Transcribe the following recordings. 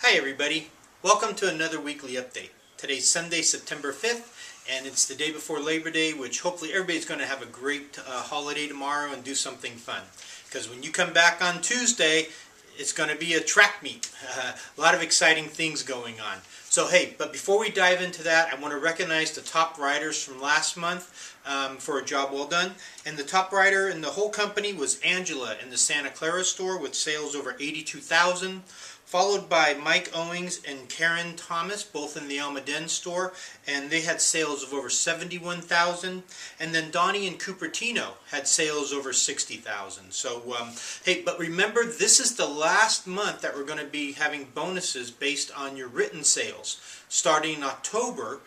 Hi everybody, welcome to another weekly update. Today's Sunday, September 5th, and it's the day before Labor Day, which hopefully everybody's going to have a great holiday tomorrow and do something fun. Because when you come back on Tuesday, it's going to be a track meet. A lot of exciting things going on. So hey, but before we dive into that, I want to recognize the top riders from last month for a job well done. And the top rider in the whole company was Angela in the Santa Clara store with sales over 82,000. Followed by Mike Owings and Karen Thomas, both in the Almaden store, and they had sales of over 71,000. And then Donnie and Cupertino had sales over 60,000. So, hey, but remember, this is the last month that we're going to be having bonuses based on your written sales. Starting in October,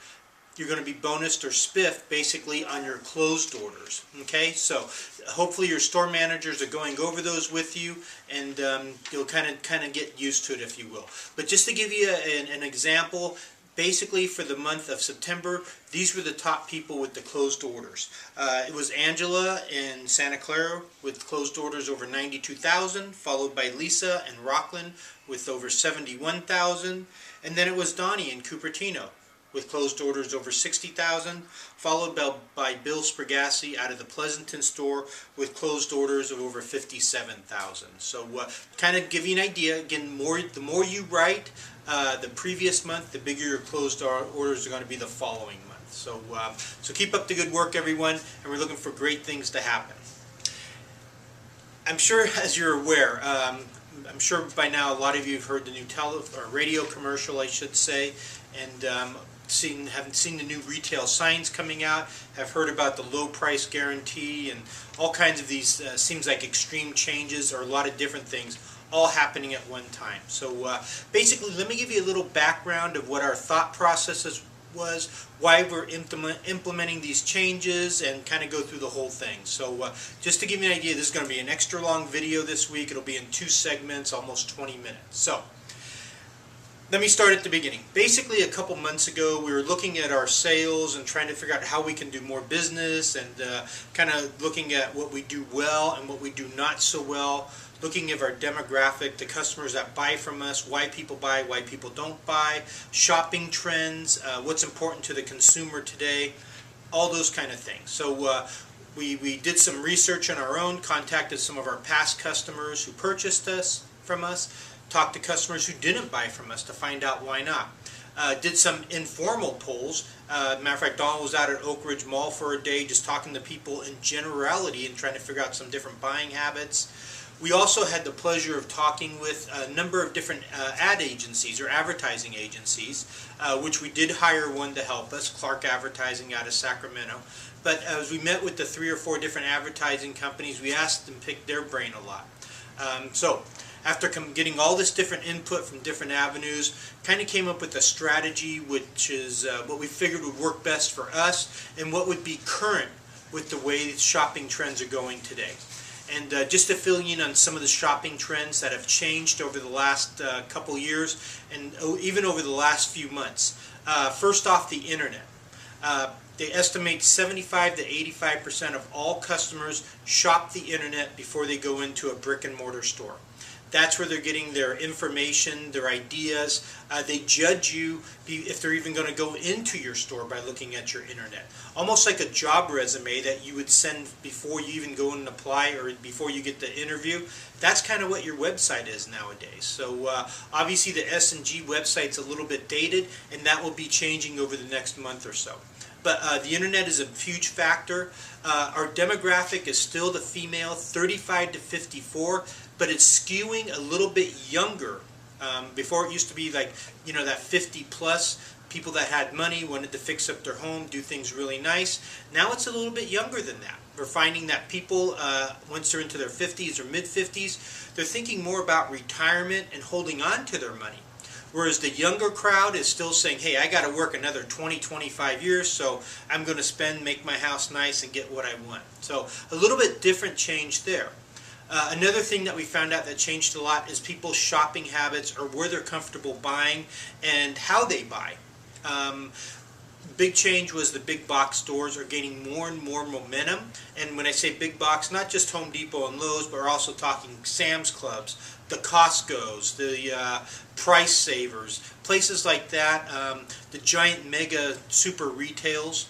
you're going to be bonused or spiffed basically on your closed orders. Okay, so hopefully your store managers are going over those with you, and you'll kind of get used to it, if you will. But just to give you an example, basically for the month of September, these were the top people with the closed orders. It was Angela in Santa Clara with closed orders over 92,000, followed by Lisa and Rockland with over 71,000, and then it was Donnie in Cupertino with closed orders over 60,000, followed by Bill Sprigassi out of the Pleasanton store with closed orders of over 57,000. So kind of give you an idea, again, the more you write the previous month, the bigger your closed orders are going to be the following month. So, so keep up the good work, everyone, and we're looking for great things to happen. I'm sure, as you're aware, I'm sure by now a lot of you have heard the new radio commercial, I should say, and haven't seen the new retail signs coming out, have heard about the low price guarantee and all kinds of these seems like extreme changes or a lot of different things all happening at one time. So basically, let me give you a little background of what our thought processes was, why we're implementing these changes, and kind of go through the whole thing. So just to give you an idea, this is going to be an extra long video this week. It'll be in 2 segments, almost 20 minutes. So let me start at the beginning. Basically, a couple months ago, we were looking at our sales and trying to figure out how we can do more business, and kind of looking at what we do well and what we do not so well, looking at our demographic, the customers that buy from us, why people buy, why people don't buy, shopping trends, what's important to the consumer today, all those kind of things. So we did some research on our own, contacted some of our past customers who purchased from us, talked to customers who didn't buy from us to find out why not. Did some informal polls. Matter of fact, Donald was out at Oak Ridge Mall for a day just talking to people in generality and trying to figure out some different buying habits. We also had the pleasure of talking with a number of different ad agencies or advertising agencies, which we did hire one to help us, Clark Advertising out of Sacramento. But as we met with the 3 or 4 different advertising companies, we asked them to pick their brain a lot. So after getting all this different input from different avenues, kind of came up with a strategy which is what we figured would work best for us and what would be current with the way shopping trends are going today. And just to fill you in on some of the shopping trends that have changed over the last couple years and even over the last few months. First off, the internet. They estimate 75 to 85% of all customers shop the internet before they go into a brick and mortar store. That's where they're getting their information, their ideas. They judge you if they're even going to go into your store by looking at your internet. Almost like a job resume that you would send before you even go and apply or before you get the interview. That's kind of what your website is nowadays. So obviously the S&G website's a little bit dated, and that will be changing over the next month or so. But the internet is a huge factor. Our demographic is still the female, 35 to 54, but it's skewing a little bit younger. Before it used to be like, you know, that 50 plus, people that had money, wanted to fix up their home, do things really nice. Now it's a little bit younger than that. We're finding that people, once they're into their 50s or mid-50s, they're thinking more about retirement and holding on to their money. Whereas the younger crowd is still saying, hey, I got to work another 20, 25 years, so I'm going to make my house nice and get what I want. So a little bit different change there. Another thing that we found out that changed a lot is people's shopping habits, or where they're comfortable buying and how they buy. big change was the big box stores are gaining more and more momentum. And when I say big box, not just Home Depot and Lowe's, but we're also talking Sam's Clubs, the Costco's, the Price Savers, places like that, the giant mega super retailers.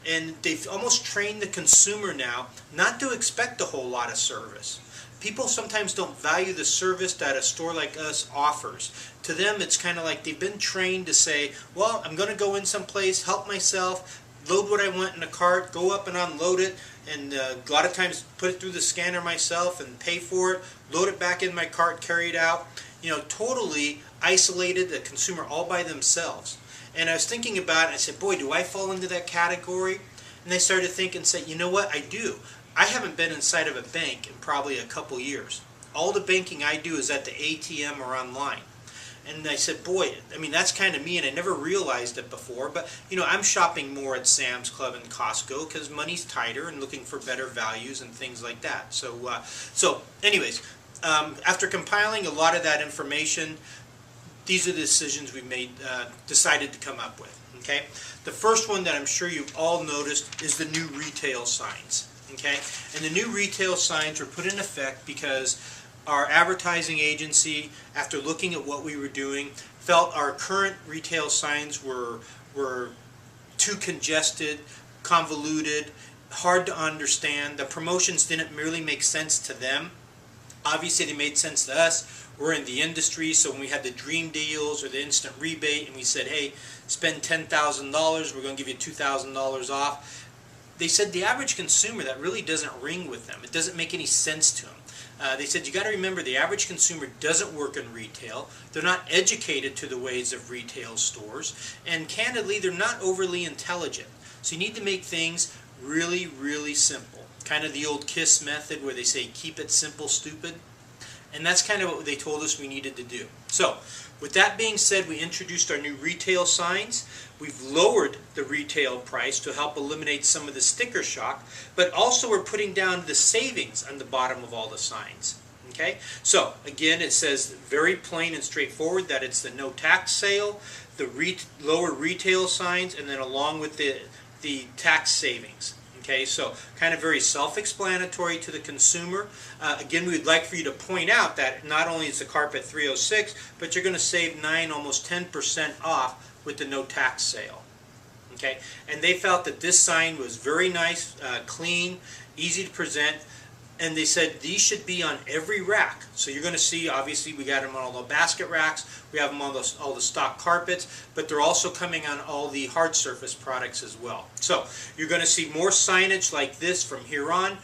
And they've almost trained the consumer now not to expect a whole lot of service. People sometimes don't value the service that a store like us offers. To them, it's kind of like they've been trained to say, well, I'm going to go in someplace, help myself, load what I want in a cart, go up and unload it, and a lot of times put it through the scanner myself and pay for it, load it back in my cart, carry it out. You know, totally isolated the consumer all by themselves. And I was thinking about it, I said, boy, do I fall into that category? And I started thinking, say, you know what, I do. I haven't been inside of a bank in probably a couple years. All the banking I do is at the ATM or online. And I said, boy, I mean, that's kind of me, and I never realized it before. But, you know, I'm shopping more at Sam's Club and Costco because money's tighter and looking for better values and things like that. So anyways, after compiling a lot of that information, these are the decisions we made, decided to come up with. Okay, the first one that I'm sure you've all noticed is the new retail signs. Okay, and the new retail signs were put in effect because our advertising agency, after looking at what we were doing, felt our current retail signs were too congested, convoluted, hard to understand. The promotions didn't really make sense to them. Obviously, they made sense to us. We're in the industry, so when we had the dream deals or the instant rebate, and we said, hey, spend $10,000, we're going to give you $2,000 off. They said the average consumer, that really doesn't ring with them. It doesn't make any sense to them. They said you got to remember the average consumer doesn't work in retail. They're not educated to the ways of retail stores, and candidly, they're not overly intelligent. So you need to make things really, really simple. Kind of the old KISS method where they say keep it simple, stupid. And that's kind of what they told us we needed to do. So, with that being said, we introduced our new retail signs. We've lowered the retail price to help eliminate some of the sticker shock, but also we're putting down the savings on the bottom of all the signs. Okay? So, again, it says very plain and straightforward that it's the no tax sale, the lower retail signs, and then along with the tax savings. Okay, so kind of very self-explanatory to the consumer. Again, we'd like for you to point out that not only is the carpet $306, but you're going to save 9, almost 10% off with the no tax sale. Okay, and they felt that this sign was very nice, clean, easy to present, and they said these should be on every rack. So you're going to see, obviously, we got them on all the basket racks, we have them on all the stock carpets, but they're also coming on all the hard surface products as well. So you're going to see more signage like this from here on.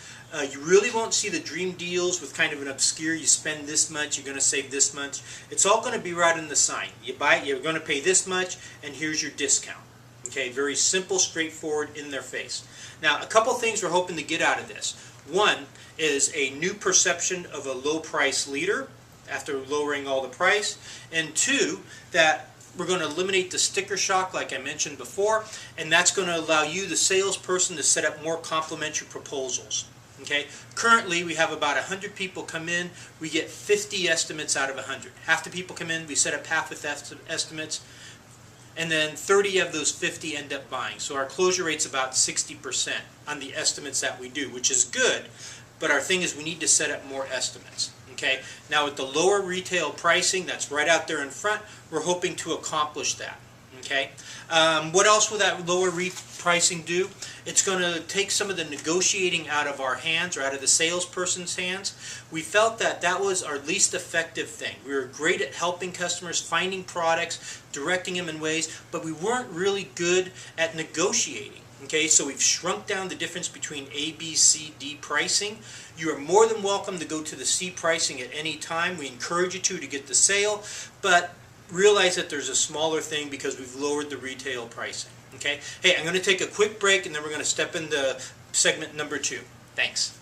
You really won't see the dream deals with kind of an obscure, you spend this much, you're going to save this much. It's all going to be right in the sign. You buy it, you're going to pay this much, and here's your discount. Okay, very simple, straightforward, in their face. Now, a couple things we're hoping to get out of this. One is a new perception of a low price leader after lowering all the price, and two, that we're going to eliminate the sticker shock like I mentioned before, and that's going to allow you, the salesperson, to set up more complimentary proposals. Okay, currently we have about 100 people come in, we get 50 estimates out of 100. Half the people come in, we set up half with estimates, and then 30 of those 50 end up buying. So our closure rate's about 60% on the estimates that we do, which is good, but our thing is we need to set up more estimates. Okay, now with the lower retail pricing that's right out there in front, we're hoping to accomplish that. Okay, what else will that lower pricing do? It's going to take some of the negotiating out of our hands, or out of the salesperson's hands. We felt that that was our least effective thing. We were great at helping customers, finding products, directing them in ways, but we weren't really good at negotiating. Okay, so we've shrunk down the difference between A, B, C, D pricing. You are more than welcome to go to the C pricing at any time. We encourage you to get the sale, but realize that there's a smaller thing because we've lowered the retail pricing. Okay, hey, I'm going to take a quick break and then we're going to step into segment number 2. Thanks.